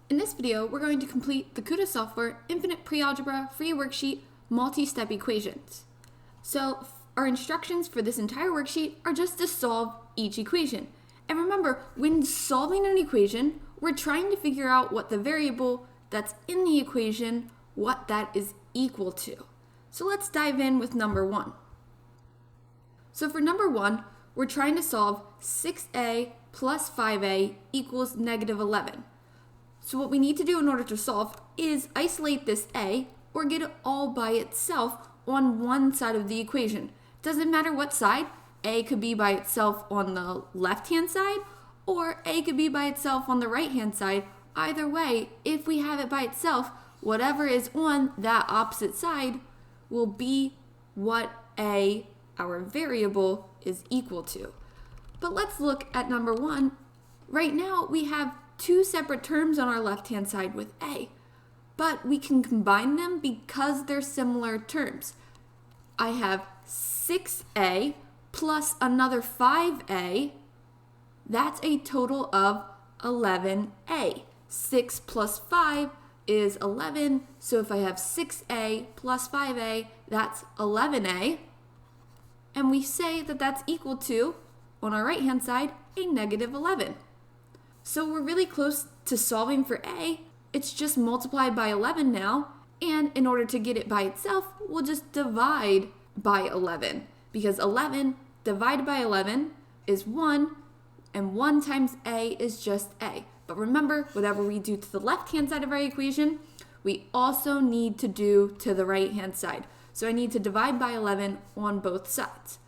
In this video, we're going to complete the KutaSoftware Infinite PreAlgebra free worksheet multi-step equations. So our instructions for this entire worksheet are just to solve each equation. And remember, when solving an equation, we're trying to figure out what the variable that's in the equation, what that is equal to. So let's dive in with number 1. So for number 1, we're trying to solve 6a plus 5a equals negative 11. So what we need to do in order to solve is isolate this a or get it all by itself on one side of the equation. Doesn't matter what side. A could be by itself on the left-hand side, or a could be by itself on the right-hand side. Either way, if we have it by itself, whatever is on that opposite side will be what our variable, is equal to. But let's look at number 1. Right now, we have two separate terms on our left-hand side with a, but we can combine them because they're similar terms. I have 6a plus another 5a. That's a total of 11a. 6 plus 5 is 11, so if I have 6a plus 5a, that's 11a. And we say that that's equal to, on our right-hand side, a negative 11. So we're really close to solving for a. It's just multiplied by 11 now. And in order to get it by itself, we'll just divide by 11. Because 11 divided by 11 is 1. And 1 times a is just a. But remember, whatever we do to the left-hand side of our equation, we also need to do to the right-hand side. So I need to divide by 11 on both sides.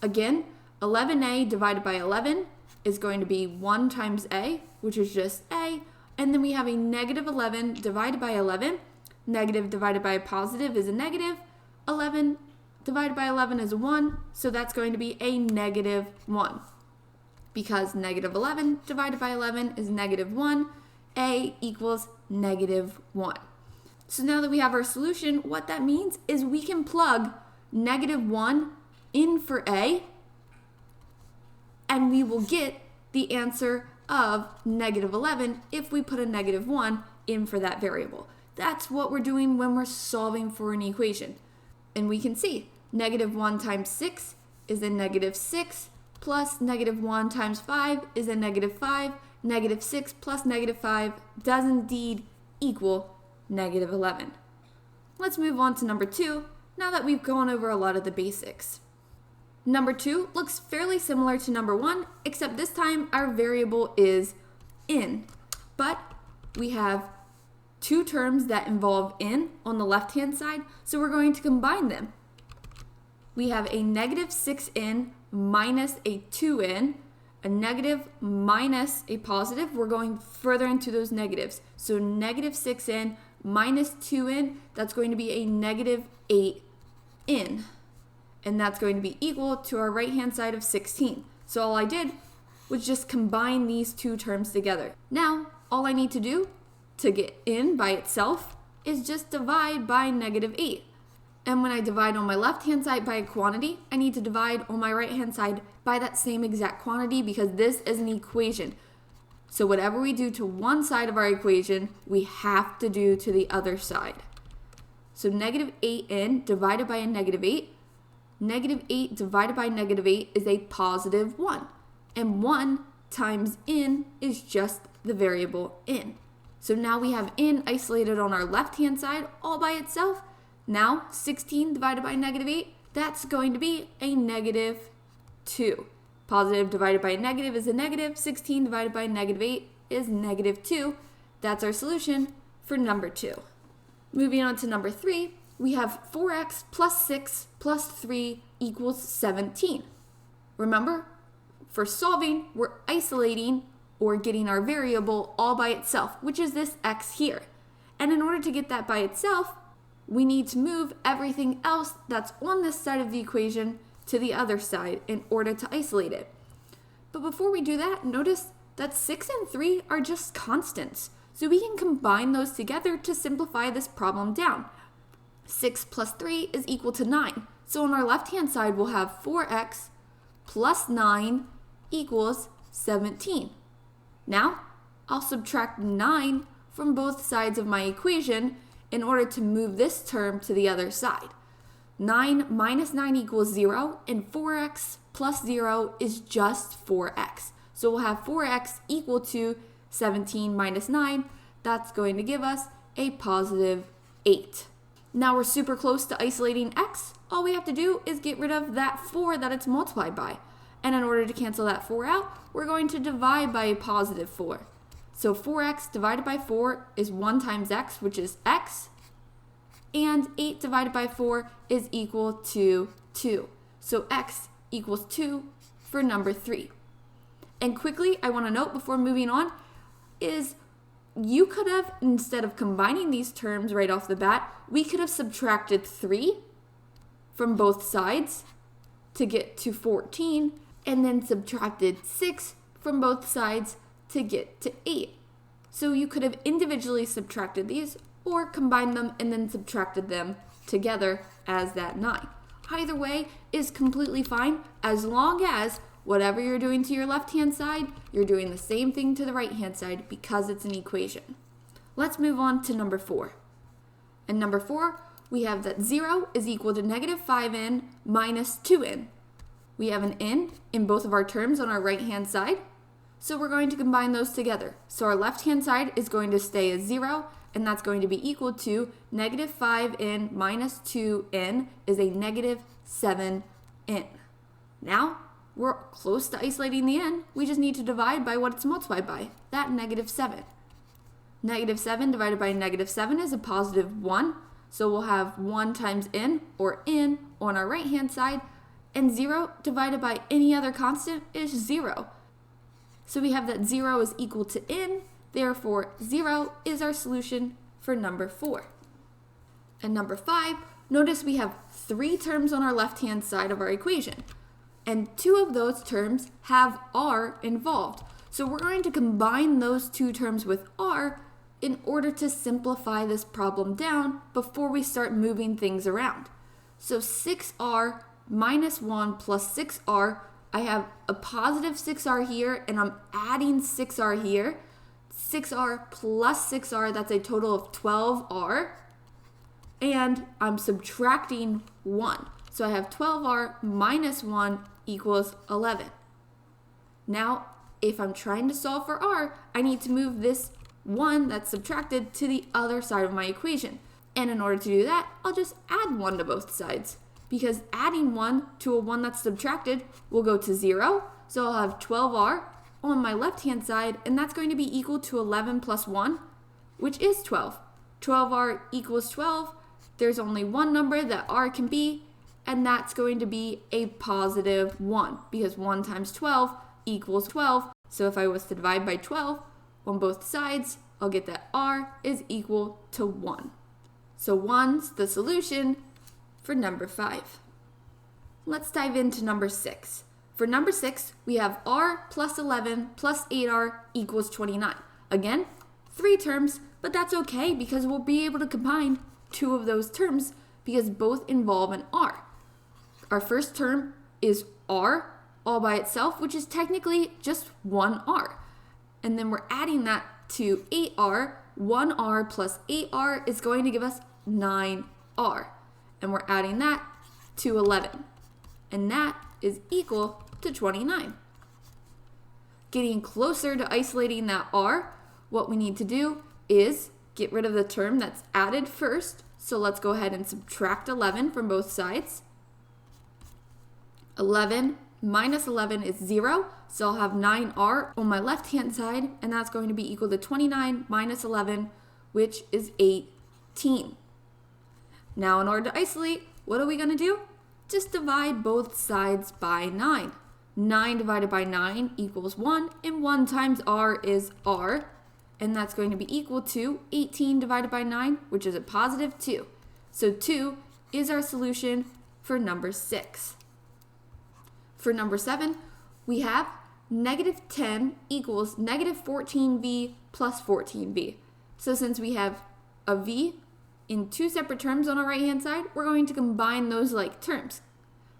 Again, 11a divided by 11 is going to be 1 times a, which is just a, and then we have a negative 11 divided by 11. Negative divided by a positive is a negative. 11 divided by 11 is a 1, so that's going to be a negative 1. Because negative 11 divided by 11 is negative 1, a equals negative 1. So now that we have our solution, what that means is we can plug negative 1 in for a, and we will get the answer of negative 11 if we put a negative 1 in for that variable. That's what we're doing when we're solving for an equation. And we can see negative 1 times 6 is a negative 6, plus negative 1 times 5 is a negative 5. Negative 6 plus negative 5 does indeed equal negative 11. Let's move on to number 2, now that we've gone over a lot of the basics. Number 2 looks fairly similar to number 1, except this time our variable is in. But we have two terms that involve in on the left-hand side, so we're going to combine them. We have a negative 6n minus a 2n, a negative minus a positive. We're going further into those negatives. So negative 6n minus 2n, that's going to be a negative 8n. And that's going to be equal to our right-hand side of 16. So all I did was just combine these two terms together. Now, all I need to do to get in by itself is just divide by negative 8. And when I divide on my left-hand side by a quantity, I need to divide on my right-hand side by that same exact quantity because this is an equation. So whatever we do to one side of our equation, we have to do to the other side. So negative 8n divided by a negative 8. Negative 8 divided by negative 8 is a positive 1. And 1 times in is just the variable in. So now we have in isolated on our left-hand side all by itself. Now 16 divided by negative 8, that's going to be a negative 2. Positive divided by a negative is a negative. 16 divided by negative 8 is negative 2. That's our solution for number 2. Moving on to number 3. We have 4x plus 6 plus 3 equals 17. Remember, for solving, we're isolating or getting our variable all by itself, which is this x here. And in order to get that by itself, we need to move everything else that's on this side of the equation to the other side in order to isolate it. But before we do that, notice that 6 and 3 are just constants. So we can combine those together to simplify this problem down. 6 plus 3 is equal to 9. So on our left-hand side, we'll have 4x plus 9 equals 17. Now, I'll subtract 9 from both sides of my equation in order to move this term to the other side. 9 minus 9 equals 0, and 4x plus 0 is just 4x. So we'll have 4x equal to 17 minus 9. That's going to give us a positive 8. Now we're super close to isolating x. All we have to do is get rid of that 4 that it's multiplied by. And in order to cancel that 4 out, we're going to divide by a positive 4. So 4x divided by 4 is 1 times x, which is x. And 8 divided by 4 is equal to 2. So x equals 2 for number 3. And quickly, I want to note before moving on, is you could have, instead of combining these terms right off the bat, we could have subtracted 3 from both sides to get to 14, and then subtracted 6 from both sides to get to 8. So you could have individually subtracted these, or combined them and then subtracted them together as that 9. Either way is completely fine, as long as whatever you're doing to your left-hand side, you're doing the same thing to the right-hand side because it's an equation. Let's move on to number 4. In number 4, we have that 0 is equal to negative 5n minus 2n. We have an n in both of our terms on our right-hand side, so we're going to combine those together. So our left-hand side is going to stay as 0, and that's going to be equal to negative 5n minus 2n is a negative 7n. Now, we're close to isolating the n. We just need to divide by what it's multiplied by, that negative 7. Negative 7 divided by negative 7 is a positive 1. So we'll have 1 times n, or n, on our right-hand side, and 0 divided by any other constant is 0. So we have that 0 is equal to n, therefore 0 is our solution for number 4. And number 5, notice we have 3 terms on our left-hand side of our equation, and 2 of those terms have r involved. So we're going to combine those 2 terms with r in order to simplify this problem down before we start moving things around. So 6r minus 1 plus 6r, I have a positive 6r here, and I'm adding 6r here. 6r plus 6r, that's a total of 12r. And I'm subtracting 1. So I have 12r minus 1 equals 11. Now, if I'm trying to solve for r, I need to move this 1 that's subtracted to the other side of my equation. And in order to do that, I'll just add 1 to both sides, because adding 1 to a 1 that's subtracted will go to 0. So I'll have 12r on my left-hand side, and that's going to be equal to 11 plus 1, which is 12. 12r equals 12. There's only one number that r can be, and that's going to be a positive 1, because 1 times 12 equals 12. So if I was to divide by 12 on both sides, I'll get that r is equal to 1. So 1's the solution for number 5. Let's dive into number 6. For number 6, we have r plus 11 plus 8r equals 29. Again, 3 terms, but that's okay because we'll be able to combine 2 of those terms because both involve an r. Our first term is r all by itself, which is technically just 1r. And then we're adding that to 8r. 1r plus 8r is going to give us 9r. And we're adding that to 11. And that is equal to 29. Getting closer to isolating that r, what we need to do is get rid of the term that's added first. So let's go ahead and subtract 11 from both sides. 11 minus 11 is 0, so I'll have 9r on my left-hand side, and that's going to be equal to 29 minus 11, which is 18. Now, in order to isolate, what are we going to do? Just divide both sides by 9. 9 divided by 9 equals 1, and 1 times r is r, and that's going to be equal to 18 divided by 9, which is a positive 2. So 2 is our solution for number 6. For number 7, we have negative 10 equals negative 14v plus 14v. So since we have a v in 2 separate terms on our right-hand side, we're going to combine those like terms.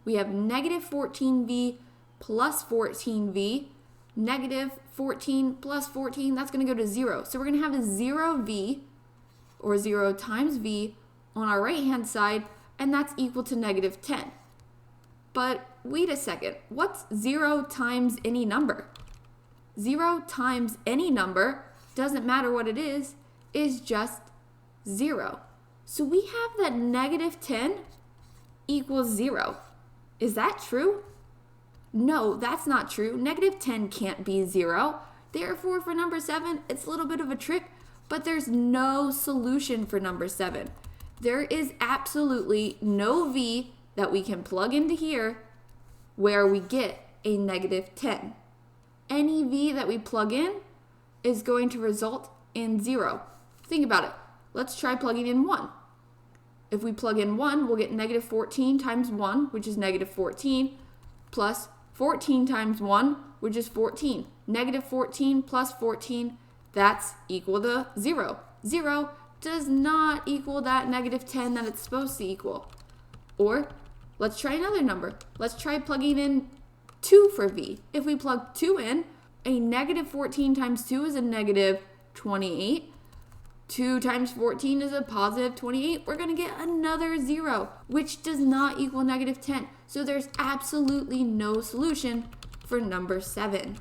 We have negative 14v plus 14v. Negative 14 plus 14, that's going to go to 0. So we're going to have a 0v, or 0 times v, on our right-hand side, and that's equal to negative 10. But wait a second, what's 0 times any number? 0 times any number, doesn't matter what it is just 0. So we have that negative 10 equals 0. Is that true? No, that's not true. Negative 10 can't be 0. Therefore, for number 7, it's a little bit of a trick, but there's no solution for number 7. There is absolutely no v that we can plug into here where we get a negative 10. Any v that we plug in is going to result in 0. Think about it. Let's try plugging in 1. If we plug in 1, we'll get negative 14 times 1, which is negative 14, plus 14 times 1, which is 14. Negative 14 plus 14, that's equal to 0. 0 does not equal that negative 10 that it's supposed to equal. Or, let's try another number. Let's try plugging in 2 for v. If we plug 2 in, a negative 14 times 2 is a negative 28. 2 times 14 is a positive 28. We're going to get another 0, which does not equal negative 10. So there's absolutely no solution for number 7.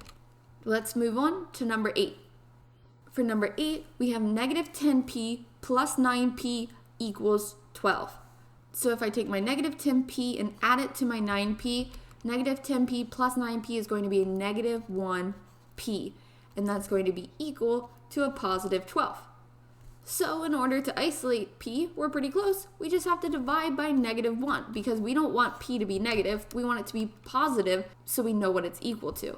Let's move on to number 8. For number 8, we have negative 10p plus 9p equals 12. So if I take my negative 10p and add it to my 9p, negative 10p plus 9p is going to be a negative 1p. And that's going to be equal to a positive 12. So in order to isolate p, we're pretty close. We just have to divide by negative 1 because we don't want p to be negative. We want it to be positive so we know what it's equal to.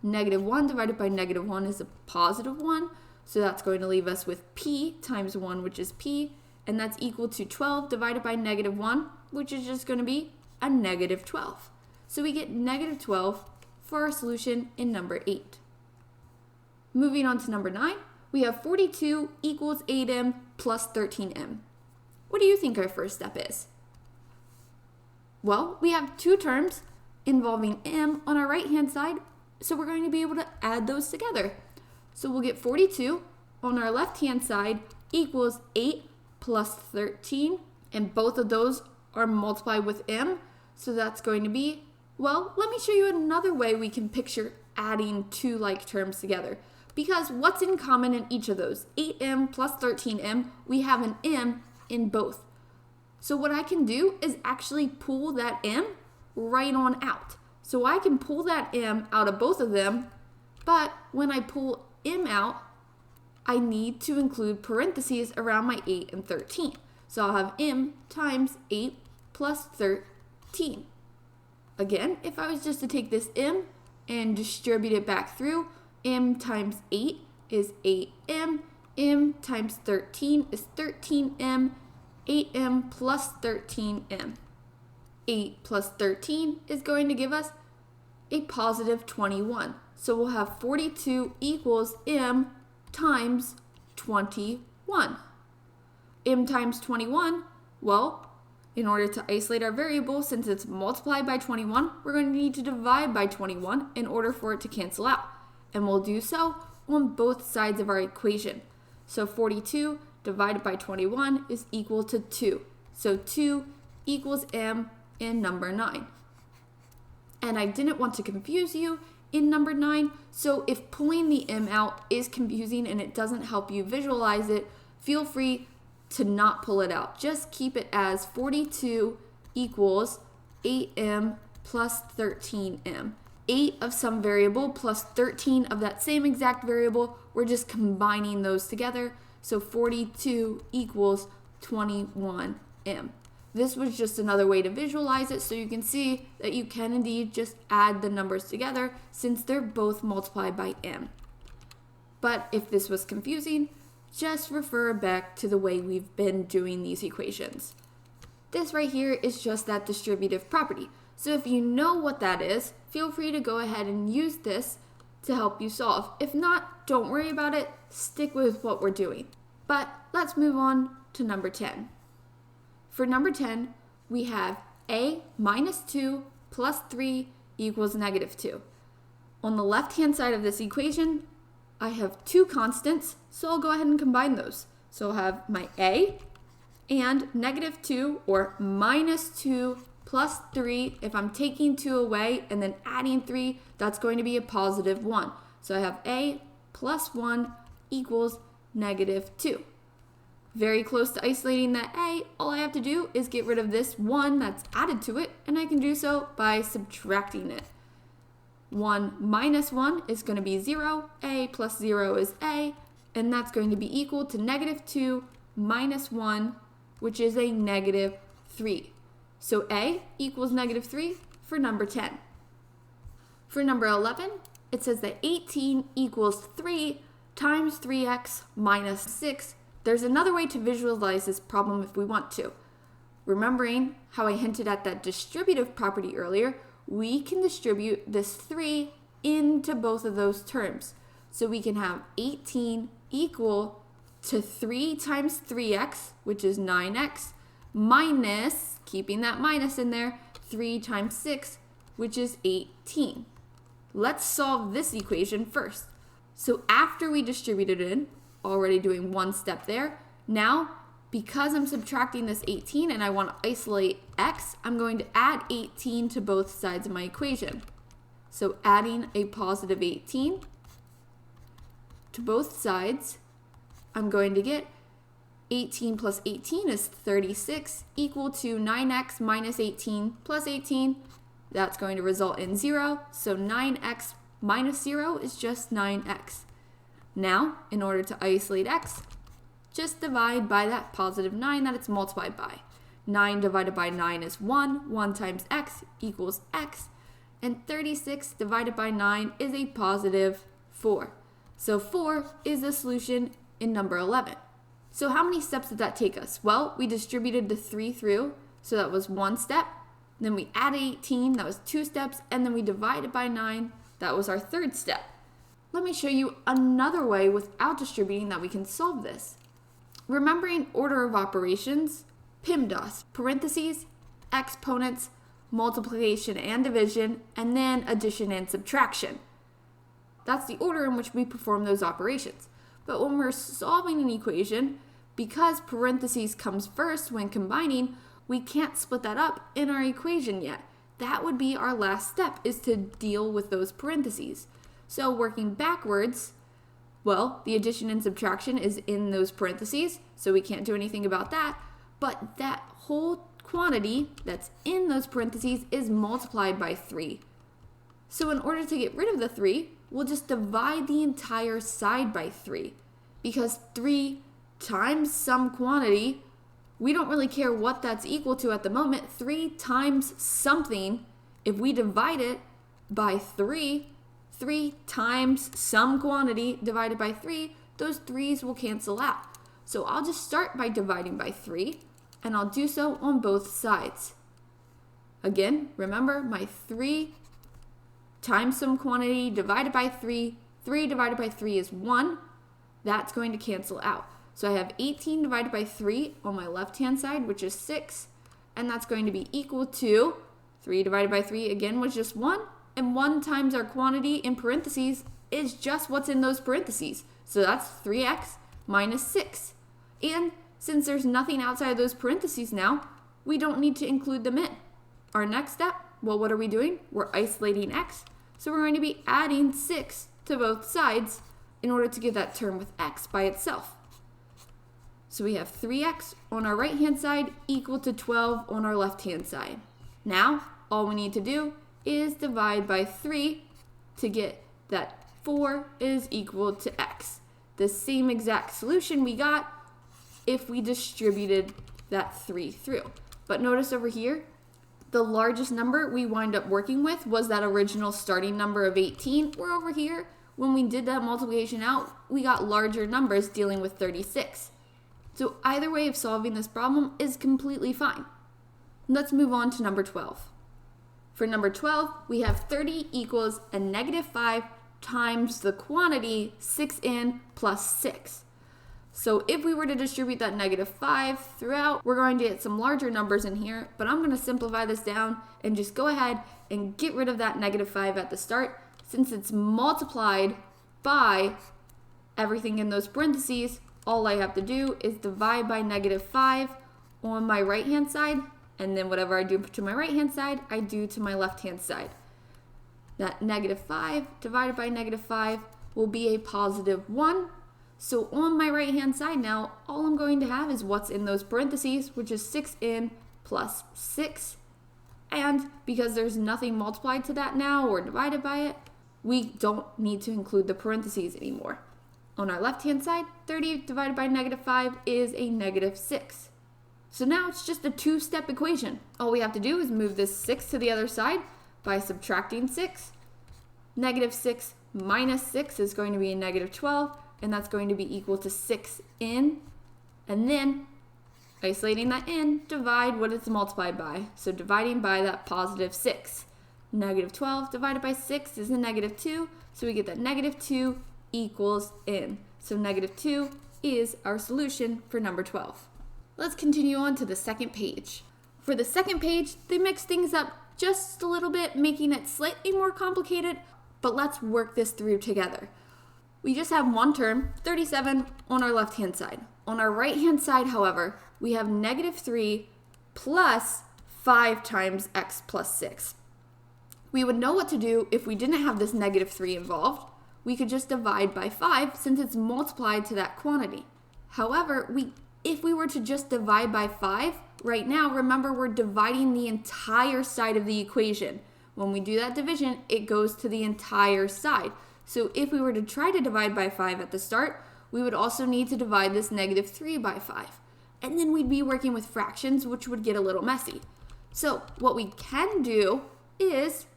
Negative 1 divided by negative 1 is a positive 1. So that's going to leave us with p times 1, which is p. And that's equal to 12 divided by negative 1, which is just going to be a negative 12. So we get negative 12 for our solution in number 8. Moving on to number 9. We have 42 equals 8m plus 13m. What do you think our first step is? Well, we have two terms involving m on our right-hand side, so we're going to be able to add those together. So we'll get 42 on our left-hand side equals 8 plus 13, and both of those are multiplied with m, so that's going to be, well, let me show you another way we can picture adding two like terms together. Because what's in common in each of those? 8m plus 13m, we have an m in both. So what I can do is actually pull that m right on out. So I can pull that m out of both of them, but when I pull m out, I need to include parentheses around my 8 and 13. So I'll have m times 8 plus 13. Again, if I was just to take this m and distribute it back through, m times 8 is 8m, m times 13 is 13m, 8m plus 13m. 8 plus 13 is going to give us a positive 21. So we'll have 42 equals m times 21. M times 21, well, in order to isolate our variable, since it's multiplied by 21, we're going to need to divide by 21 in order for it to cancel out. And we'll do so on both sides of our equation. So 42 divided by 21 is equal to 2. So 2 equals m in number 9. And I didn't want to confuse you in number 9, so if pulling the m out is confusing and it doesn't help you visualize it, feel free to not pull it out. Just keep it as 42 equals 8m plus 13m. 8 of some variable plus 13 of that same exact variable, we're just combining those together. So 42 equals 21m. This was just another way to visualize it so you can see that you can indeed just add the numbers together since they're both multiplied by m. But if this was confusing, just refer back to the way we've been doing these equations. This right here is just that distributive property. So if you know what that is, feel free to go ahead and use this to help you solve. If not, don't worry about it. Stick with what we're doing. But let's move on to number 10. For number 10, we have a minus 2 plus 3 equals negative 2. On the left-hand side of this equation, I have two constants, so I'll go ahead and combine those. So I'll have my a and -2 or -2 plus 3. If I'm taking 2 away and then adding 3, that's going to be a +1. So I have a plus 1 equals -2. Very close to isolating that a, all I have to do is get rid of this 1 that's added to it, and I can do so by subtracting it. 1 minus 1 is going to be 0, a plus 0 is a, and that's going to be equal to -2 minus 1, which is a -3. So a equals -3 for number 10. For number 11, it says that 18 equals 3 times 3x minus 6. There's another way to visualize this problem if we want to. Remembering how I hinted at that distributive property earlier, we can distribute this 3 into both of those terms. So we can have 18 equal to 3 times 3x, which is 9x, minus, keeping that minus in there, 3 times 6, which is 18. Let's solve this equation first. So after we distributed it in, already doing one step there, now because I'm subtracting this 18 and I want to isolate x, I'm going to add 18 to both sides of my equation. So adding a positive 18 to both sides, I'm going to get 18 plus 18 is 36 equal to 9x minus 18 plus 18. That's going to result in 0. So 9x minus 0 is just 9x. Now, in order to isolate x, just divide by that positive 9 that it's multiplied by. 9 divided by 9 is 1. 1 times x equals x. And 36 divided by 9 is a positive 4. So 4 is the solution in number 11. So how many steps did that take us? Well, we distributed the 3 through, so that was one step. Then we added 18, that was 2 steps. And then we divided by 9, that was our third step. Let me show you another way without distributing that we can solve this. Remembering order of operations, PEMDAS, parentheses, exponents, multiplication and division, and then addition and subtraction. That's the order in which we perform those operations. But when we're solving an equation, because parentheses comes first when combining, we can't split that up in our equation yet. That would be our last step, is to deal with those parentheses. So working backwards, well, the addition and subtraction is in those parentheses, so we can't do anything about that. But that whole quantity that's in those parentheses is multiplied by 3. So in order to get rid of the 3, we'll just divide the entire side by 3. Because 3 times some quantity, we don't really care what that's equal to at the moment. 3 times something, if we divide it by 3, 3 times some quantity divided by 3, those 3's will cancel out. So I'll just start by dividing by 3, and I'll do so on both sides. Again, remember my 3 times some quantity divided by 3. 3 divided by 3 is 1. That's going to cancel out. So I have 18 divided by 3 on my left-hand side, which is 6. And that's going to be equal to 3 divided by 3, again, was just 1. And 1 times our quantity in parentheses is just what's in those parentheses. So that's 3x minus 6. And since there's nothing outside of those parentheses now, we don't need to include them in. Our next step, well, what are we doing? We're isolating x. So we're going to be adding 6 to both sides in order to get that term with x by itself. So we have 3x on our right-hand side equal to 12 on our left-hand side. Now, all we need to do is divide by 3 to get that 4 is equal to x. The same exact solution we got if we distributed that 3 through. But notice over here, the largest number we wind up working with was that original starting number of 18, where over here, when we did that multiplication out, we got larger numbers dealing with 36. So either way of solving this problem is completely fine. Let's move on to number 12. For number 12, we have 30 equals a -5 times the quantity 6n plus 6. So if we were to distribute that -5 throughout, we're going to get some larger numbers in here, but I'm going to simplify this down and just go ahead and get rid of that -5 at the start. since it's multiplied by everything in those parentheses, all I have to do is divide by -5 on my right-hand side, and then whatever I do to my right-hand side, I do to my left-hand side. That -5 divided by -5 will be a +1. So on my right-hand side now, all I'm going to have is what's in those parentheses, which is 6n plus 6. And because there's nothing multiplied to that now or divided by it, we don't need to include the parentheses anymore. On our left-hand side, 30 divided by -5 is a -6. So now it's just a two-step equation. All we have to do is move this 6 to the other side by subtracting 6. -6 minus 6 is going to be a -12, and that's going to be equal to 6n. And then, isolating that n, divide what it's multiplied by. So dividing by that +6. -12 divided by 6 is a -2, so we get that -2 equals n. So -2 is our solution for number 12. Let's continue on to the second page. For the second page, they mix things up just a little bit, making it slightly more complicated, but let's work this through together. We just have one term, 37, on our left-hand side. On our right-hand side, however, we have -3 plus 5 times x plus 6. We would know what to do if we didn't have this -3 involved. We could just divide by 5 since it's multiplied to that quantity. However, if we were to just divide by 5, right now, remember we're dividing the entire side of the equation. When we do that division, it goes to the entire side. So if we were to try to divide by 5 at the start, we would also need to divide this -3 by 5. And then we'd be working with fractions, which would get a little messy. So what we can do is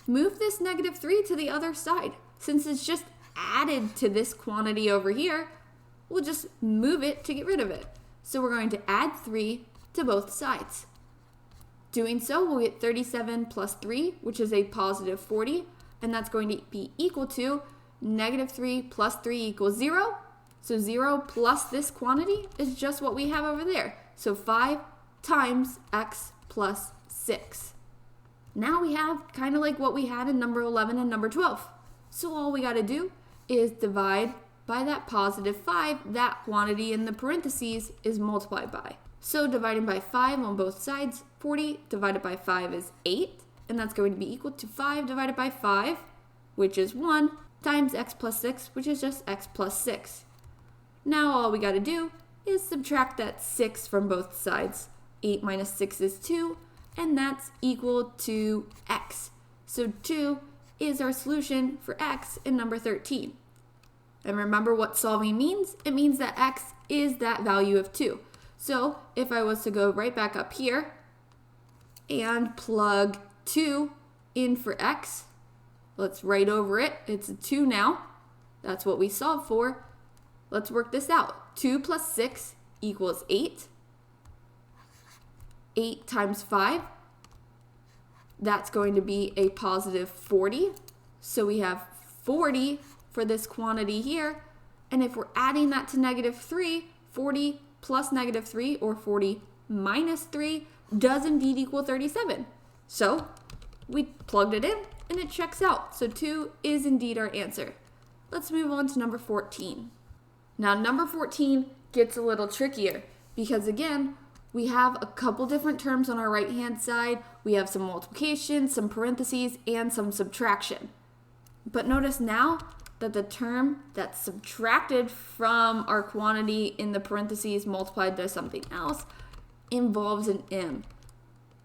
move this -3 to the other side. Since it's just added to this quantity over here, we'll just move it to get rid of it. So we're going to add 3 to both sides. Doing so, we'll get 37 plus 3, which is a +40, and that's going to be equal to -3 plus 3 equals 0. So 0 plus this quantity is just what we have over there. So 5 times x plus 6. Now we have kind of like what we had in number 11 and number 12. So all we got to do is divide by that +5, that quantity in the parentheses is multiplied by. So dividing by 5 on both sides, 40 divided by 5 is 8, and that's going to be equal to 5 divided by 5, which is 1, times x plus 6, which is just x plus 6. Now all we got to do is subtract that 6 from both sides. 8 minus 6 is 2, and that's equal to x. So 2 is our solution for x in number 13. And remember what solving means? It means that x is that value of 2. So if I was to go right back up here and plug 2 in for x, let's write over it. It's a 2 now. That's what we solved for. Let's work this out. 2 plus 6 equals 8. 8 times 5, that's going to be a +40. So we have 40 for this quantity here. And if we're adding that to -3, 40 plus -3, or 40 minus 3, does indeed equal 37. So we plugged it in and it checks out. So 2 is indeed our answer. Let's move on to number 14. Now number 14 gets a little trickier because again, we have a couple different terms on our right hand side. We have some multiplication, some parentheses, and some subtraction. But notice now that the term that's subtracted from our quantity in the parentheses multiplied by something else involves an m.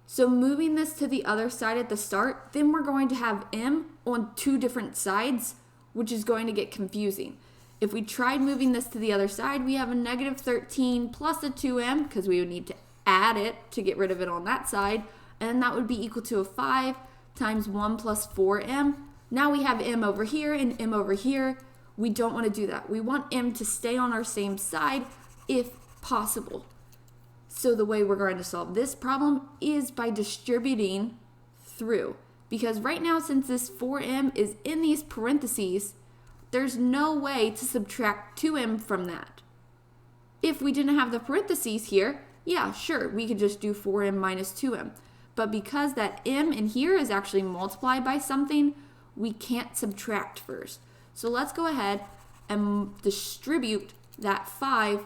So moving this to the other side at the start, then we're going to have m on two different sides, which is going to get confusing. If we tried moving this to the other side, we have a -13 plus a 2m, because we would need to add it to get rid of it on that side, and that would be equal to a 5 times 1 plus 4m. Now we have m over here and m over here. We don't want to do that. We want m to stay on our same side if possible. So the way we're going to solve this problem is by distributing through. Because right now, since this 4m is in these parentheses, there's no way to subtract 2m from that. If we didn't have the parentheses here, yeah, sure, we could just do 4m minus 2m. But because that m in here is actually multiplied by something, we can't subtract first. So let's go ahead and distribute that 5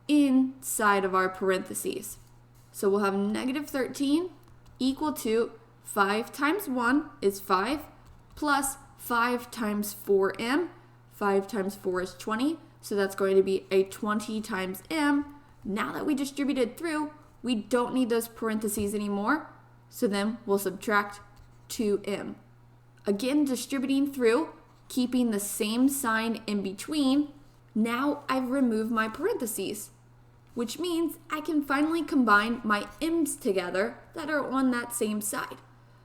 inside of our parentheses. So we'll have negative 13 equal to 5 times 1 is 5 plus 5 times 4m. 5 times 4 is 20, so that's going to be a 20 times m. Now that we distributed through, we don't need those parentheses anymore, so then we'll subtract 2m. Again, distributing through, keeping the same sign in between. Now I've removed my parentheses, which means I can finally combine my m's together that are on that same side.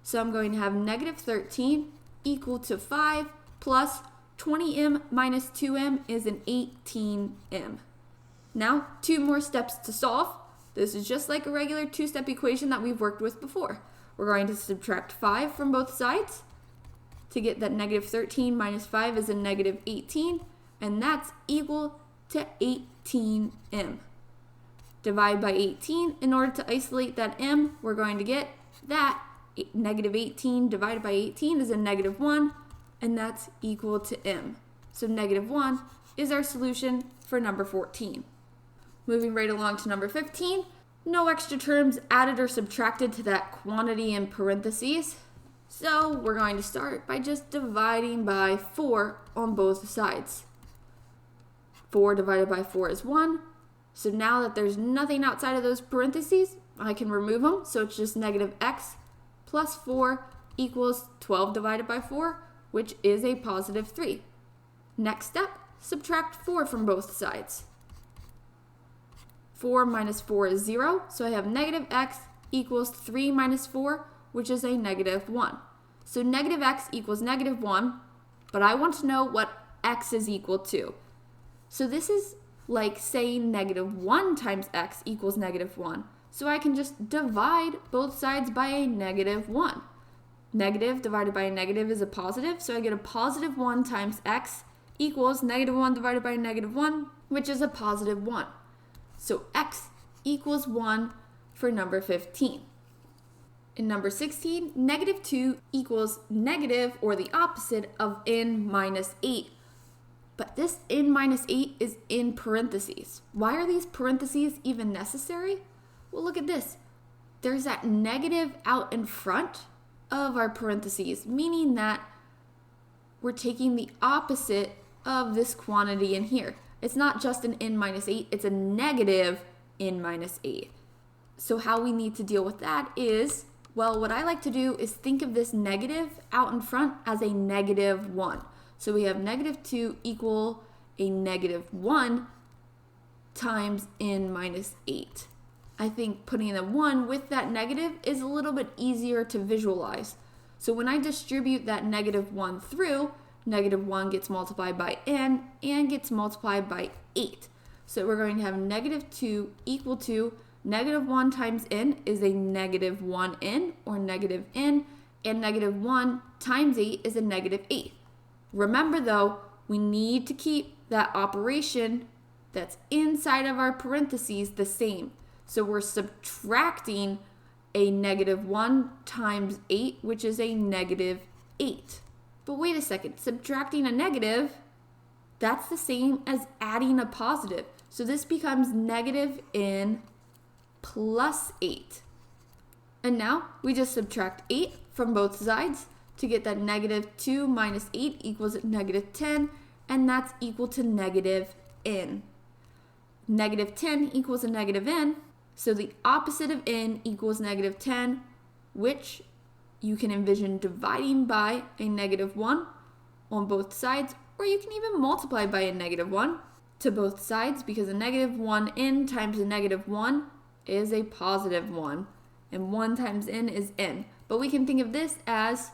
So I'm going to have negative 13 equal to 5 plus 20m minus 2m is an 18m. Now, 2 more steps to solve. This is just like a regular 2-step equation that we've worked with before. We're going to subtract 5 from both sides to get that negative 13 minus 5 is a negative 18, and that's equal to 18m. Divide by 18. In order to isolate that m, we're going to get that negative 18 divided by 18 is a negative 1, and that's equal to m. So negative 1 is our solution for number 14. Moving right along to number 15, no extra terms added or subtracted to that quantity in parentheses. So we're going to start by just dividing by 4 on both sides. 4 divided by 4 is 1. So now that there's nothing outside of those parentheses, I can remove them. So it's just negative x plus 4 equals 12 divided by 4, which is a positive 3. Next step, subtract 4 from both sides. 4 minus 4 is 0, so I have negative x equals 3 minus 4, which is a negative 1. So negative x equals negative 1, but I want to know what x is equal to. So this is like saying negative 1 times x equals negative 1. So I can just divide both sides by a negative 1. Negative divided by a negative is a positive, so I get a positive 1 times x equals negative 1 divided by a negative 1, which is a positive 1. So x equals 1 for number 15. In number 16, negative 2 equals negative or the opposite of n minus 8. But this n minus 8 is in parentheses. Why are these parentheses even necessary? Well, look at this. There's that negative out in front of our parentheses, meaning that we're taking the opposite of this quantity in here. It's not just an n minus 8, it's a negative n minus 8. So how we need to deal with that is, well, what I like to do is think of this negative out in front as a negative 1. So we have negative 2 equal a negative 1 times n minus 8. I think putting a 1 with that negative is a little bit easier to visualize. So when I distribute that negative 1 through, negative 1 gets multiplied by n and gets multiplied by 8. So we're going to have negative 2 equal to negative 1 times n is a negative 1n or negative n, and negative 1 times 8 is a negative 8. Remember though, we need to keep that operation that's inside of our parentheses the same. So we're subtracting a negative 1 times 8, which is a negative 8. But wait a second, subtracting a negative, that's the same as adding a positive. So this becomes negative n plus 8. And now we just subtract 8 from both sides to get that negative 2 minus 8 equals negative 10, and that's equal to negative n. Negative 10 equals a negative n, so the opposite of n equals negative 10, which you can envision dividing by a negative 1 on both sides, or you can even multiply by a negative 1 to both sides, because a negative 1n times a negative 1 is a positive 1, and 1 times n is n. But we can think of this as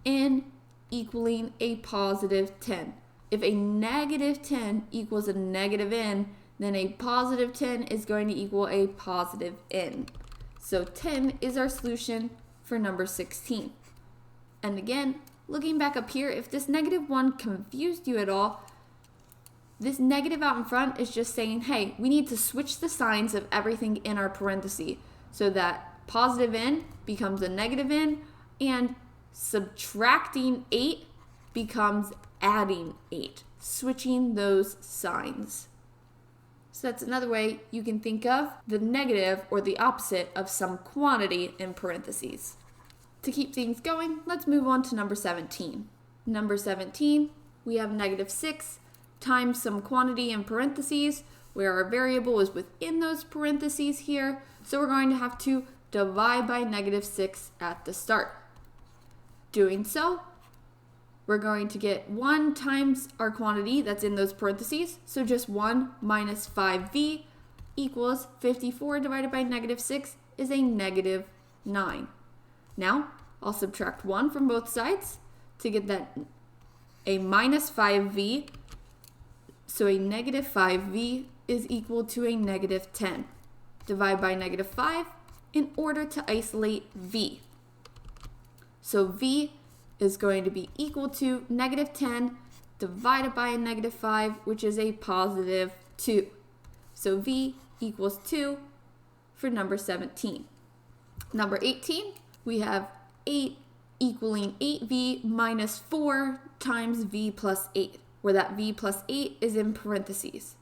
n equaling a positive 10. If a negative 10 equals a negative n, then a positive 10 is going to equal a positive n. So 10 is our solution for number 16. And again, looking back up here, if this negative 1 confused you at all, this negative out in front is just saying, hey, we need to switch the signs of everything in our parenthesis so that positive n becomes a negative n and subtracting 8 becomes adding 8, switching those signs. So that's another way you can think of the negative or the opposite of some quantity in parentheses. To keep things going, let's move on to number 17. Number 17, we have negative 6 times some quantity in parentheses, where our variable is within those parentheses here. So we're going to have to divide by negative 6 at the start. Doing so, we're going to get 1 times our quantity that's in those parentheses. So just 1 minus 5v equals 54 divided by negative 6 is a negative 9. Now, I'll subtract 1 from both sides to get that a minus 5v. So a negative 5v is equal to a negative 10. Divide by negative 5 in order to isolate v. So v is going to be equal to negative 10 divided by a negative 5, which is a positive 2. So v equals 2 for number 17. Number 18, we have 8 equaling 8v minus 4 times v plus 8, where that v plus 8 is in parentheses.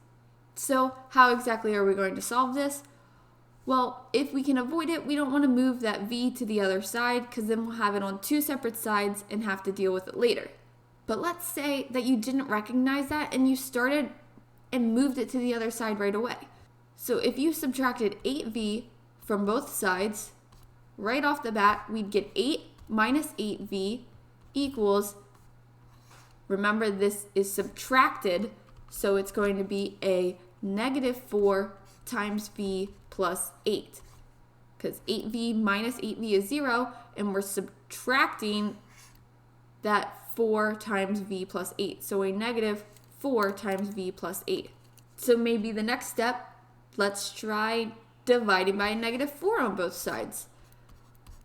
So how exactly are we going to solve this? Well, if we can avoid it, we don't want to move that v to the other side because then we'll have it on 2 separate sides and have to deal with it later. But let's say that you didn't recognize that and you started and moved it to the other side right away. So if you subtracted 8v from both sides, right off the bat, we'd get 8 minus 8v equals, remember this is subtracted, so it's going to be a negative 4 times v plus 8. Because 8v minus 8v is 0, and we're subtracting that 4 times v plus 8. So a negative 4 times v plus 8. So maybe the next step, let's try dividing by a negative 4 on both sides.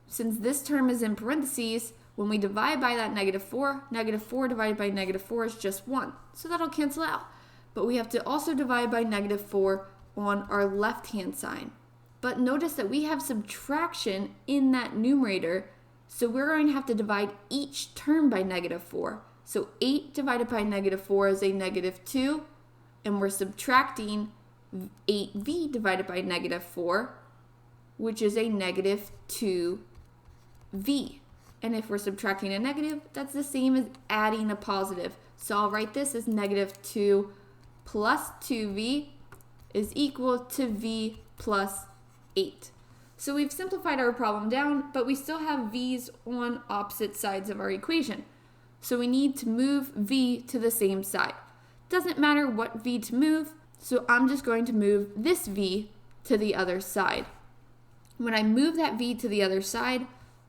Since this term is in parentheses, when we divide by that negative 4 divided by negative 4 is just 1. So that'll cancel out. But we have to also divide by negative 4 on our left-hand side. But notice that we have subtraction in that numerator, so we're going to have to divide each term by negative 4. So 8 divided by negative 4 is a negative 2, and we're subtracting 8v divided by negative 4, which is a negative 2v. And if we're subtracting a negative, that's the same as adding a positive. So I'll write this as negative 2 plus 2v is equal to v plus 8. So we've simplified our problem down, but we still have v's on opposite sides of our equation. So we need to move v to the same side. Doesn't matter what v to move, so I'm just going to move this v to the other side. When I move that v to the other side,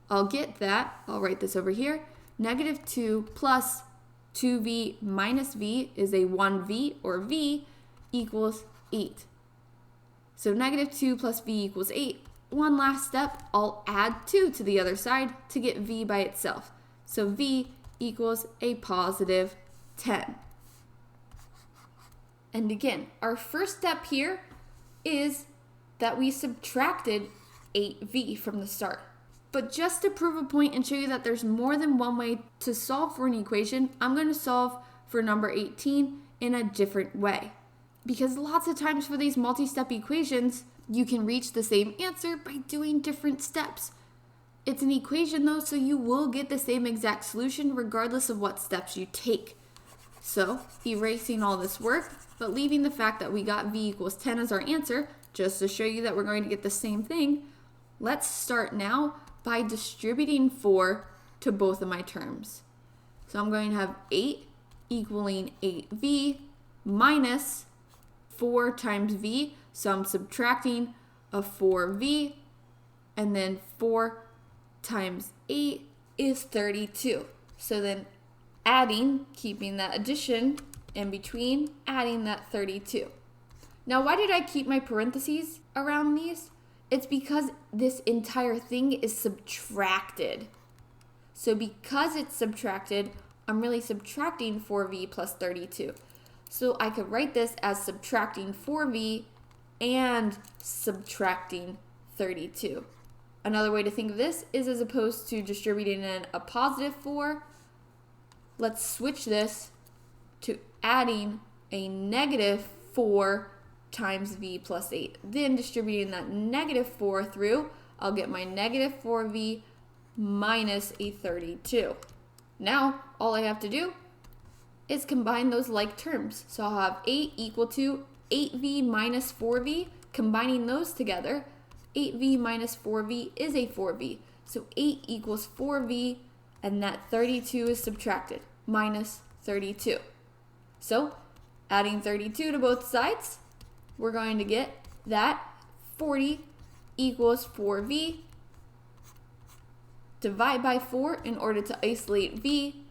I'll get that, I'll write this over here, negative 2 plus 2v minus v is a 1v, or v, equals 8. So negative 2 plus v equals 8. One last step, I'll add 2 to the other side to get v by itself. So v equals a positive 10. And again, our first step here is that we subtracted 8v from the start. But just to prove a point and show you that there's more than one way to solve for an equation, I'm going to solve for number 18 in a different way. Because lots of times for these multi-step equations, you can reach the same answer by doing different steps. It's an equation though, so you will get the same exact solution regardless of what steps you take. So, erasing all this work, but leaving the fact that we got v equals 10 as our answer, just to show you that we're going to get the same thing, let's start now by distributing 4 to both of my terms. So I'm going to have 8 equaling 8v minus 4 times v. So I'm subtracting a 4v, and then 4 times 8 is 32. So then adding, keeping that addition in between, adding that 32. Now why did I keep my parentheses around these? It's because this entire thing is subtracted. So because it's subtracted, I'm really subtracting 4v plus 32. So I could write this as subtracting 4v and subtracting 32. Another way to think of this is, as opposed to distributing in a positive 4, let's switch this to adding a negative 4 times v plus 8. Then distributing that negative 4 through, I'll get my negative 4v minus a 32. Now, all I have to do is combine those like terms. So I'll have 8 equal to 8v minus 4v. Combining those together, 8v minus 4v is a 4v. So 8 equals 4v, and that 32 is subtracted, minus 32. So adding 32 to both sides, we're going to get that 40 equals 4v. Divide by 4 in order to isolate v.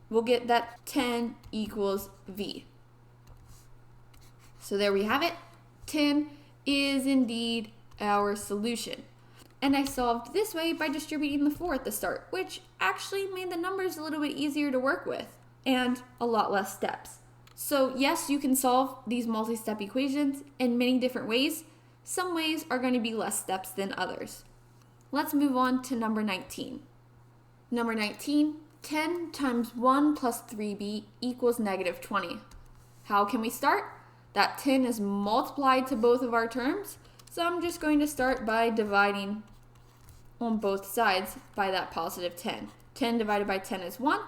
We'll get that 10 equals v. So there we have it. 10 is indeed our solution. And I solved this way by distributing the 4 at the start, which actually made the numbers a little bit easier to work with and a lot less steps. So yes, you can solve these multi-step equations in many different ways. Some ways are going to be less steps than others. Let's move on to number 19. Number 19, 10 times 1 plus 3b equals negative 20. How can we start? That 10 is multiplied to both of our terms, so I'm just going to start by dividing on both sides by that positive 10. 10 divided by 10 is 1,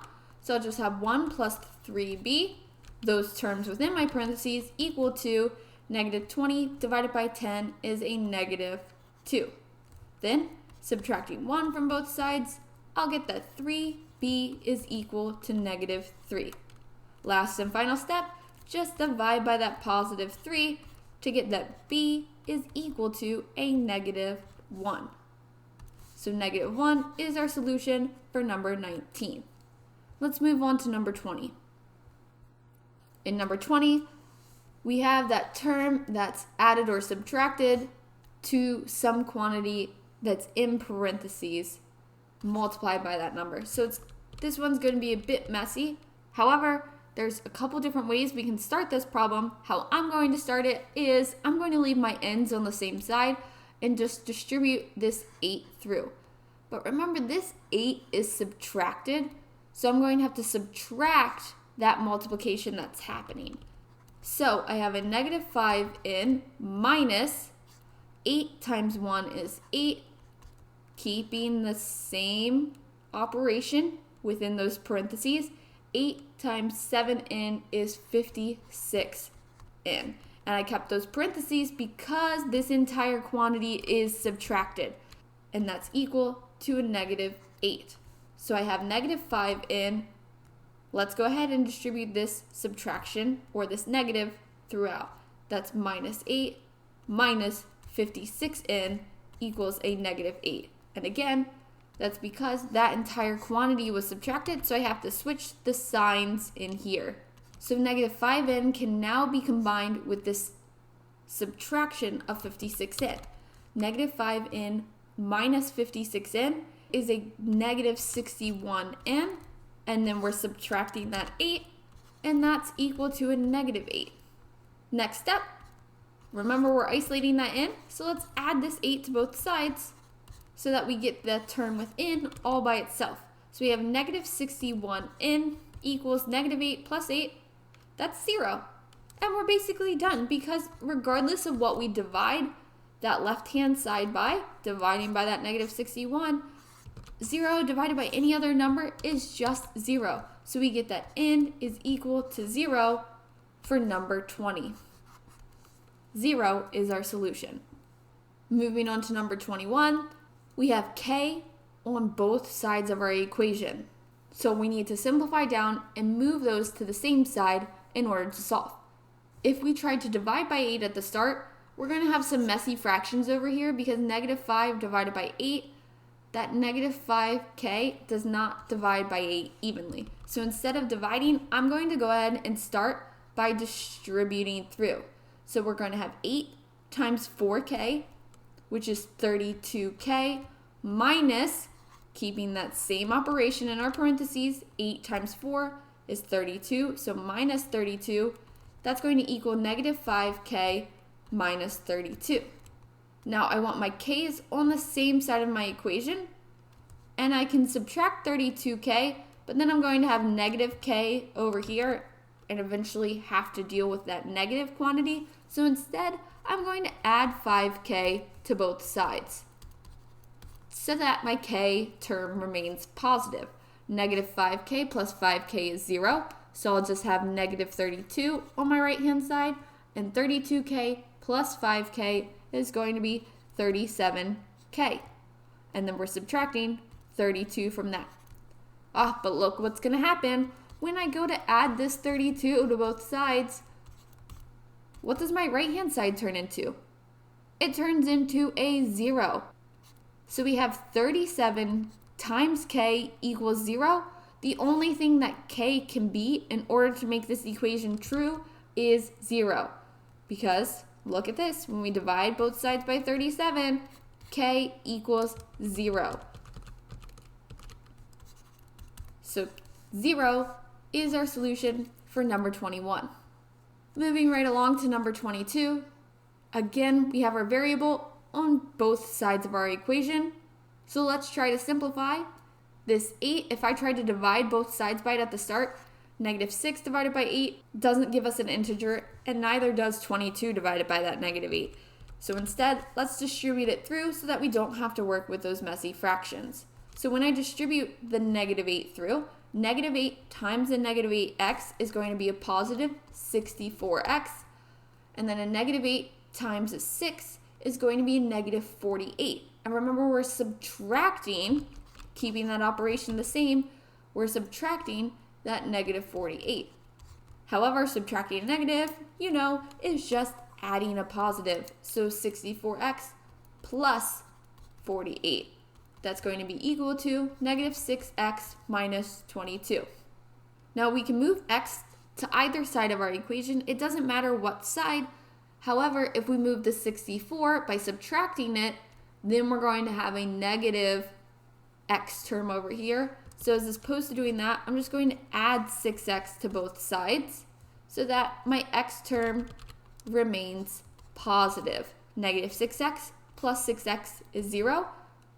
so I'll just have 1 plus 3b. Those terms within my parentheses equal to negative 20 divided by 10 is a negative 2. Then, subtracting 1 from both sides, I'll get that 3b is equal to negative 3. Last and final step, just divide by that positive 3 to get that b is equal to a negative 1. So negative 1 is our solution for number 19. Let's move on to number 20. In number 20, we have that term that's added or subtracted to some quantity that's in parentheses multiplied by that number. So this one's going to be a bit messy. However, there's a couple different ways we can start this problem. How I'm going to start it is I'm going to leave my ends on the same side and just distribute this 8 through. But remember, this 8 is subtracted, so I'm going to have to subtract that multiplication that's happening. So I have a negative 5n minus 8 times 1 is 8, keeping the same operation within those parentheses. 8 times 7n is 56n. And I kept those parentheses because this entire quantity is subtracted. And that's equal to a negative 8. So I have negative 5n. Let's go ahead and distribute this subtraction, or this negative, throughout. That's minus 8 minus 56n equals a negative 8. And again, that's because that entire quantity was subtracted, so I have to switch the signs in here. So negative 5n can now be combined with this subtraction of 56n. Negative 5n minus 56n is a negative 61n, and then we're subtracting that 8, and that's equal to a negative 8. Next step, remember we're isolating that n, so let's add this 8 to both sides so that we get the term within all by itself. So we have negative 61n equals negative 8 plus 8, that's 0. And we're basically done, because regardless of what we divide that left-hand side by, dividing by that negative 61, 0 divided by any other number is just 0. So we get that n is equal to 0 for number 20. 0 is our solution. Moving on to number 21, we have k on both sides of our equation. So we need to simplify down and move those to the same side in order to solve. If we tried to divide by 8 at the start, we're going to have some messy fractions over here, because negative 5 divided by 8, that negative 5k does not divide by 8 evenly. So instead of dividing, I'm going to go ahead and start by distributing through. So we're going to have 8 times 4k, which is 32k, minus, keeping that same operation in our parentheses, 8 times 4 is 32, so minus 32. That's going to equal negative 5k minus 32. Now I want my k's on the same side of my equation, and I can subtract 32k, but then I'm going to have negative k over here and eventually have to deal with that negative quantity. So instead, I'm going to add 5k to both sides so that my k term remains positive. Negative 5k plus 5k is 0, so I'll just have negative 32 on my right-hand side, and 32k plus 5k is going to be 37k. And then we're subtracting 32 from that. But look what's going to happen. When I go to add this 32 to both sides, what does my right-hand side turn into? It turns into a 0. So we have 37 times k equals 0. The only thing that k can be in order to make this equation true is 0. Because, look at this, when we divide both sides by 37, k equals 0. So 0 is our solution for number 21. Moving right along to number 22. Again, we have our variable on both sides of our equation. So let's try to simplify. This 8, if I try to divide both sides by it at the start, negative 6 divided by 8 doesn't give us an integer, and neither does 22 divided by that negative 8. So instead, let's distribute it through so that we don't have to work with those messy fractions. So when I distribute the negative 8 through, negative 8 times a negative 8x is going to be a positive 64x, and then a negative 8 times a 6 is going to be a negative 48. And remember, we're subtracting, keeping that operation the same, we're subtracting that negative 48. However, subtracting a negative, is just adding a positive. So 64x plus 48. That's going to be equal to negative 6x minus 22. Now we can move x to either side of our equation. It doesn't matter what side. However, if we move the 64 by subtracting it, then we're going to have a negative x term over here. So as opposed to doing that, I'm just going to add 6x to both sides so that my x term remains positive. Negative 6x plus 6x is 0.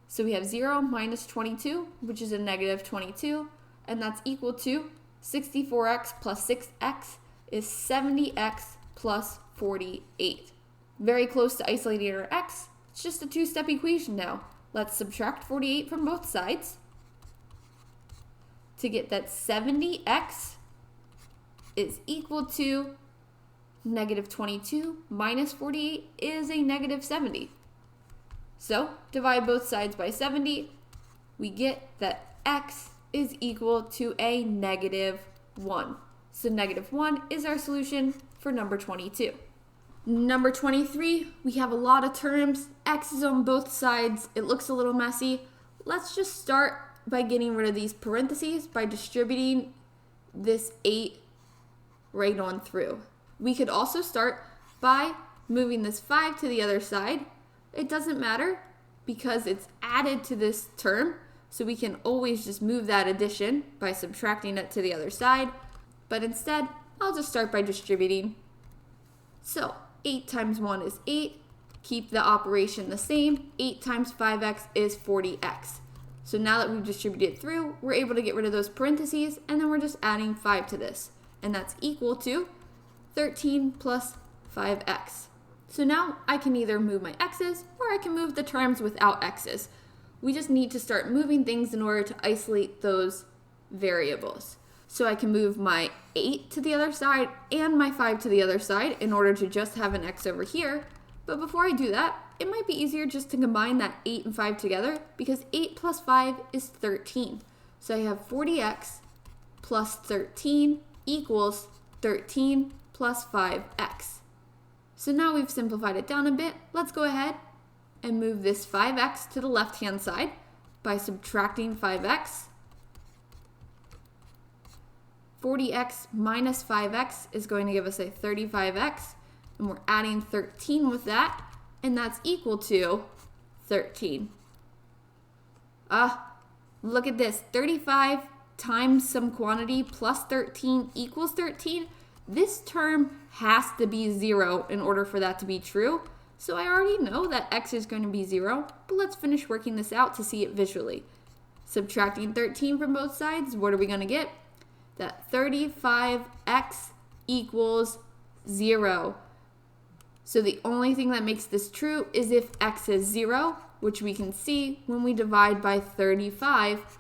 So we have 0 minus 22, which is a negative 22, and that's equal to 64x plus 6x is 70x plus 48. Very close to isolating our x. It's just a two-step equation now. Let's subtract 48 from both sides to get that 70x is equal to negative 22 minus 48 is a negative 70. So divide both sides by 70, we get that x is equal to a negative 1. So negative 1 is our solution for number 22. Number 23, we have a lot of terms. X is on both sides. It looks a little messy. Let's just start by getting rid of these parentheses by distributing this 8 right on through. We could also start by moving this 5 to the other side. It doesn't matter because it's added to this term, so we can always just move that addition by subtracting it to the other side. But instead, I'll just start by distributing. So 8 times 1 is 8. Keep the operation the same. 8 times 5x is 40x. So now that we've distributed it through, we're able to get rid of those parentheses, and then we're just adding 5 to this. And that's equal to 13 plus 5x. So now I can either move my x's or I can move the terms without x's. We just need to start moving things in order to isolate those variables. So I can move my 8 to the other side and my 5 to the other side in order to just have an x over here. But before I do that, it might be easier just to combine that 8 and 5 together because 8 plus 5 is 13. So I have 40x plus 13 equals 13 plus 5x. So now we've simplified it down a bit. Let's go ahead and move this 5x to the left-hand side by subtracting 5x. 40x minus 5x is going to give us a 35x, and we're adding 13 with that, and that's equal to 13. Look at this. 35 times some quantity plus 13 equals 13. This term has to be 0 in order for that to be true. So I already know that x is going to be 0, but let's finish working this out to see it visually. Subtracting 13 from both sides, what are we going to get? That 35x equals 0. So the only thing that makes this true is if x is 0, which we can see when we divide by 35,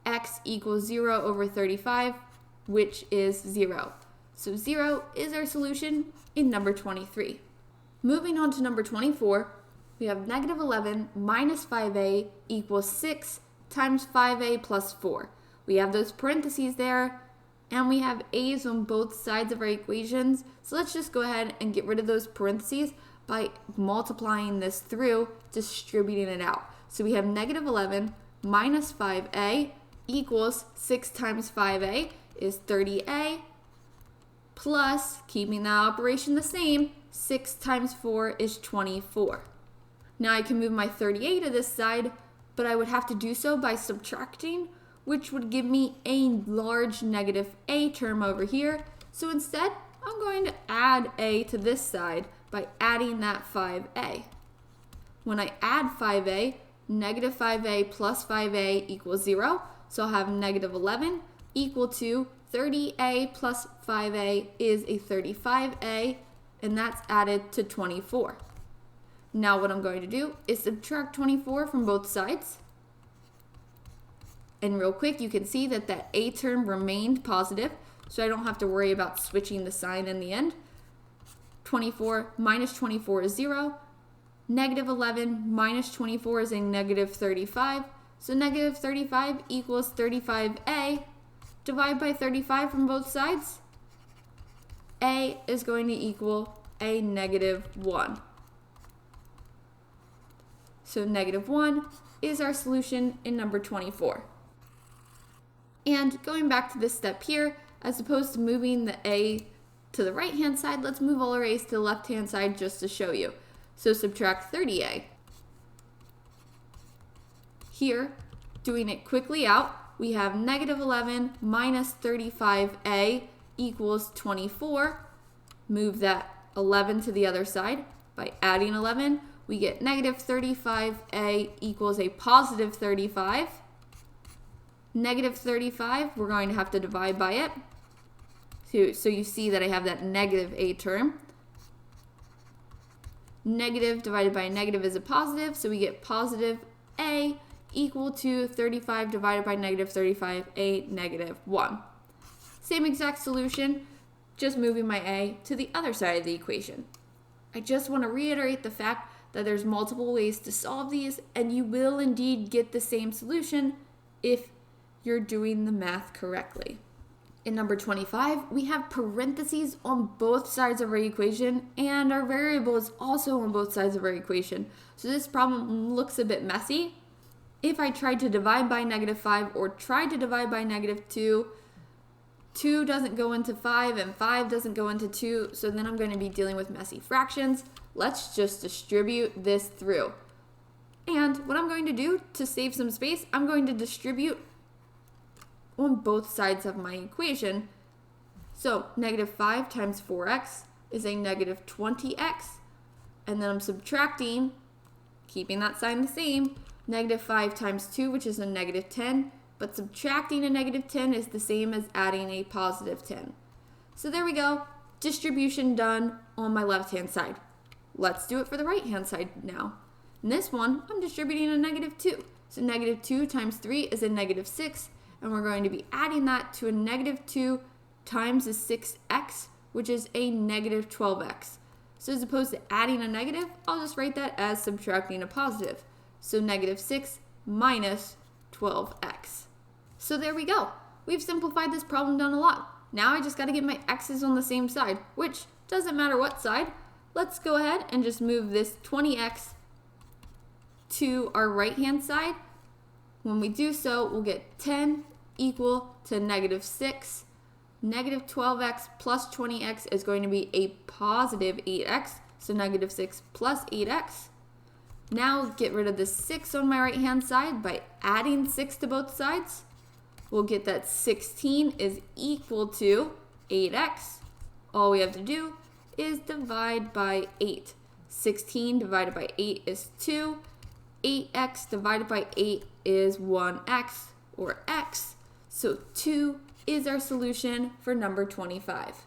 x equals 0 over 35, which is 0. So 0 is our solution in number 23. Moving on to number 24, we have negative 11 minus 5a equals 6 times 5a plus 4. We have those parentheses there, and we have a's on both sides of our equations. So let's just go ahead and get rid of those parentheses by multiplying this through, distributing it out. So we have negative 11 minus 5a equals 6 times 5a is 30a plus, keeping that operation the same, 6 times 4 is 24. Now I can move my 38 to this side, but I would have to do so by subtracting, which would give me a large negative a term over here. So instead, I'm going to add a to this side by adding that 5a. When I add 5a, negative 5a plus 5a equals 0. So I'll have negative 11 equal to 30a plus 5a is a 35a, and that's added to 24. Now what I'm going to do is subtract 24 from both sides. And real quick, you can see that that a term remained positive, so I don't have to worry about switching the sign in the end. 24 minus 24 is 0. Negative 11 minus 24 is a negative 35. So negative 35 equals 35a. Divide by 35 from both sides. A is going to equal a negative 1. So negative 1 is our solution in number 24. And going back to this step here, as opposed to moving the a to the right-hand side, let's move all our a's to the left-hand side just to show you. So subtract 30a. Here, doing it quickly out, we have negative 11 minus 35a equals 24. Move that 11 to the other side. By adding 11, we get negative 35a equals a positive 35. Negative 35, we're going to have to divide by it. So you see that I have that negative a term. Negative divided by negative is a positive, so we get positive a equal to 35 divided by negative 35, a negative 1. Same exact solution, just moving my a to the other side of the equation. I just want to reiterate the fact that there's multiple ways to solve these, and you will indeed get the same solution if you're doing the math correctly. In number 25, we have parentheses on both sides of our equation, and our variable is also on both sides of our equation. So this problem looks a bit messy. If I tried to divide by negative 5 or tried to divide by negative 2, 2 doesn't go into 5 and 5 doesn't go into 2, so then I'm going to be dealing with messy fractions. Let's just distribute this through. And what I'm going to do to save some space, I'm going to distribute on both sides of my equation. So negative 5 times 4x is a negative 20x. And then I'm subtracting, keeping that sign the same, negative 5 times 2, which is a negative 10. But subtracting a negative 10 is the same as adding a positive 10. So there we go. Distribution done on my left-hand side. Let's do it for the right-hand side now. In this one, I'm distributing a negative 2. So negative 2 times 3 is a negative 6. And we're going to be adding that to a negative 2 times a 6x, which is a negative 12x. So as opposed to adding a negative, I'll just write that as subtracting a positive. So negative 6 minus 12x. So there we go. We've simplified this problem down a lot. Now I just got to get my x's on the same side, which doesn't matter what side. Let's go ahead and just move this 20x to our right-hand side. When we do so, we'll get 10 equal to negative 6. Negative 12x plus 20x is going to be a positive 8x, so negative 6 plus 8x. Now get rid of the 6 on my right-hand side by adding 6 to both sides. We'll get that 16 is equal to 8x. All we have to do is divide by 8. 16 divided by 8 is 2. 8x divided by 8 is 1x, or x. So 2 is our solution for number 25.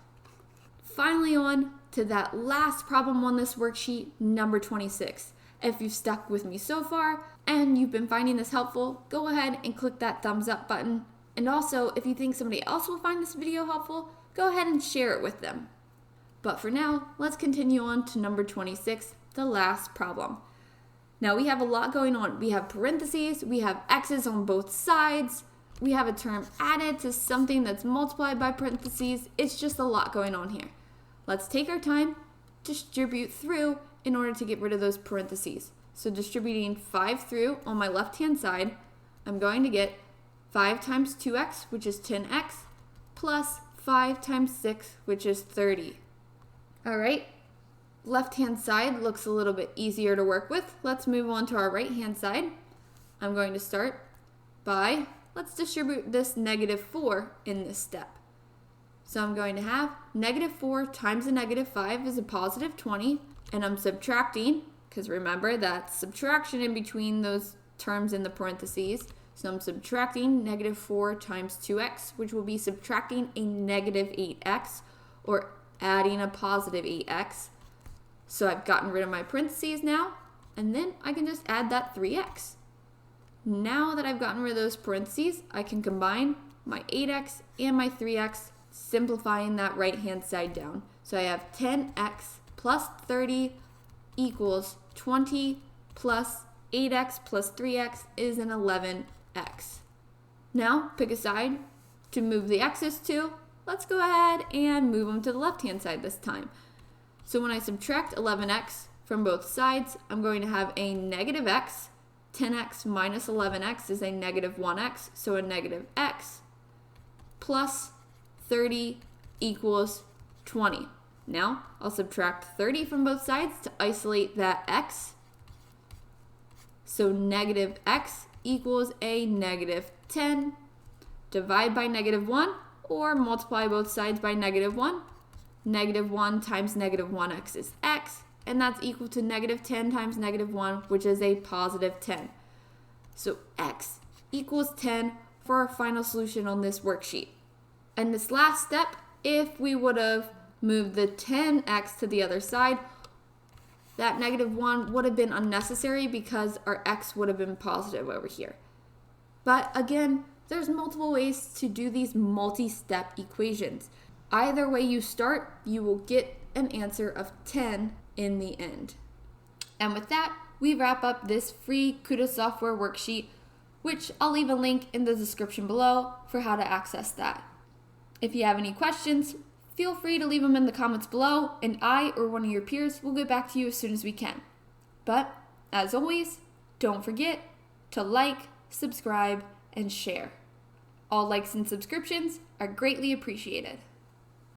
Finally, on to that last problem on this worksheet, number 26. If you've stuck with me so far and you've been finding this helpful, go ahead and click that thumbs up button. And also, if you think somebody else will find this video helpful, go ahead and share it with them. But for now, let's continue on to number 26, the last problem. Now we have a lot going on. We have parentheses, we have x's on both sides, we have a term added to something that's multiplied by parentheses. It's just a lot going on here. Let's take our time, distribute through in order to get rid of those parentheses. So distributing 5 through on my left-hand side, I'm going to get 5 times 2x, which is 10x, plus 5 times 6, which is 30. All right, left-hand side looks a little bit easier to work with. Let's move on to our right-hand side. I'm going to start by, let's distribute this -4 in this step. So I'm going to have -4 times a -5 is a positive 20, and I'm subtracting, because remember that subtraction in between those terms in the parentheses. So I'm subtracting -4 times 2x, which will be subtracting a -8x, or adding a positive 8x. So I've gotten rid of my parentheses now, and then I can just add that 3x. Now that I've gotten rid of those parentheses, I can combine my 8x and my 3x, simplifying that right-hand side down. So I have 10x plus 30 equals 20 plus 8x plus 3x is an 11x. Now pick a side to move the x's to. Let's go ahead and move them to the left-hand side this time. So when I subtract 11x from both sides, I'm going to have a negative x. 10x minus 11x is a -1x, so a -x, plus 30 equals 20. Now, I'll subtract 30 from both sides to isolate that x. So -x equals a -10. Divide by -1, or multiply both sides by -1. -1 times -1x is x, and that's equal to -10 times -1, which is a positive 10. So x equals 10 for our final solution on this worksheet. And this last step, if we would have moved the 10x to the other side, that -1 would have been unnecessary because our x would have been positive over here. But again, there's multiple ways to do these multi-step equations. Either way you start, you will get an answer of 10 in the end. And with that, we wrap up this free KutaSoftware worksheet, which I'll leave a link in the description below for how to access that. If you have any questions, feel free to leave them in the comments below, and I or one of your peers will get back to you as soon as we can. But as always, don't forget to like, subscribe, and share. All likes and subscriptions are greatly appreciated.